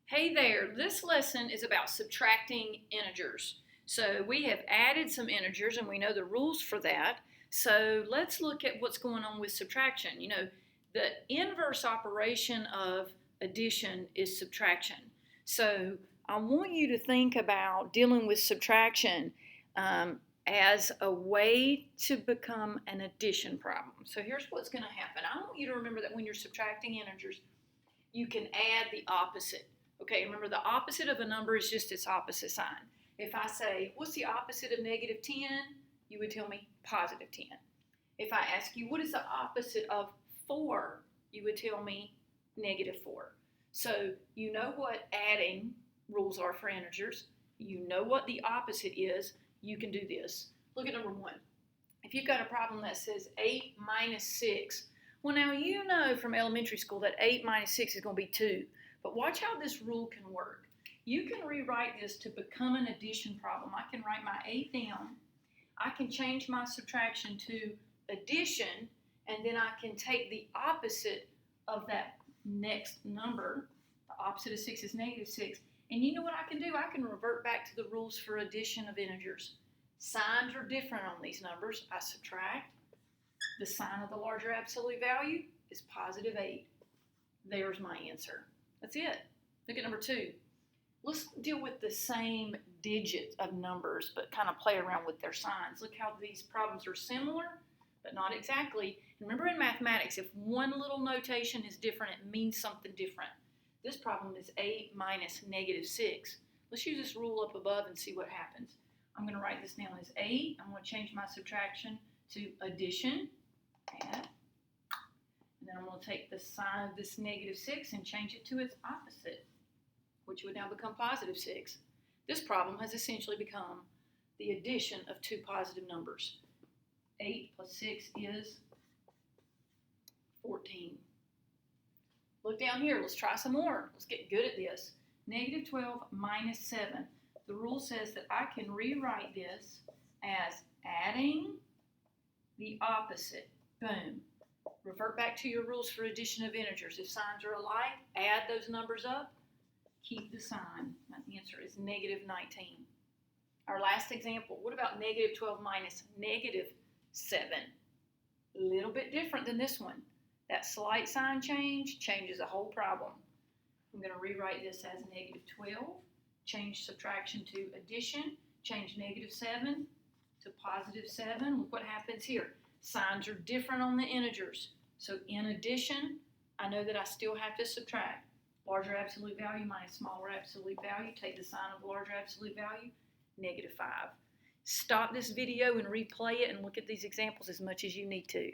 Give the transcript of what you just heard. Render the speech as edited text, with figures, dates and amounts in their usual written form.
Hey there, this lesson is about subtracting integers. So we have added some integers and we know the rules for that. So let's look at what's going on with subtraction. The inverse operation of addition is subtraction. So I want you to think about dealing with subtraction as a way to become an addition problem. So here's what's going to happen. I want you to remember that when you're subtracting integers, you can add the opposite. Okay, remember the opposite of a number is just its opposite sign. If I say, what's the opposite of negative 10? You would tell me positive 10. If I ask you, what is the opposite of 4? You would tell me negative 4. So you know what adding rules are for integers. You know what the opposite is. You can do this. Look at number 1. If you've got a problem that says 8 minus 6, well, now you know from elementary school that 8 minus 6 is going to be 2. But watch how this rule can work. You can rewrite this to become an addition problem. I can write my 8 down. I can change my subtraction to addition, and then I can take the opposite of that next number. The opposite of 6 is negative 6. And you know what I can do? I can revert back to the rules for addition of integers. Signs are different on these numbers. I subtract. The sign of the larger absolute value is positive 8. There's my answer. That's it. Look at number 2. Let's deal with the same digit of numbers, but kind of play around with their signs. Look how these problems are similar, but not exactly. Remember in mathematics, if one little notation is different, it means something different. This problem is 8 minus negative 6. Let's use this rule up above and see what happens. I'm going to write this down as 8. I'm going to change my subtraction to addition. Add. And then I'm going to take the sign of this negative 6 and change it to its opposite, which would now become positive 6. This problem has essentially become the addition of two positive numbers. 8 plus 6 is 14. Look down here. Let's try some more. Let's get good at this. Negative 12 minus 7. The rule says that I can rewrite this as adding the opposite. Boom. Revert back to your rules for addition of integers. If signs are alike, add those numbers up, keep the sign. My answer is negative 19. Our last example, what about negative 12 minus negative 7? A little bit different than this one. That slight sign change changes the whole problem. I'm going to rewrite this as negative 12, change subtraction to addition, change negative 7 to positive 7. Look what happens here. Signs are different on the integers. So in addition, I know that I still have to subtract. Larger absolute value minus smaller absolute value. Take the sign of larger absolute value, negative 5. Stop this video and replay it and look at these examples as much as you need to.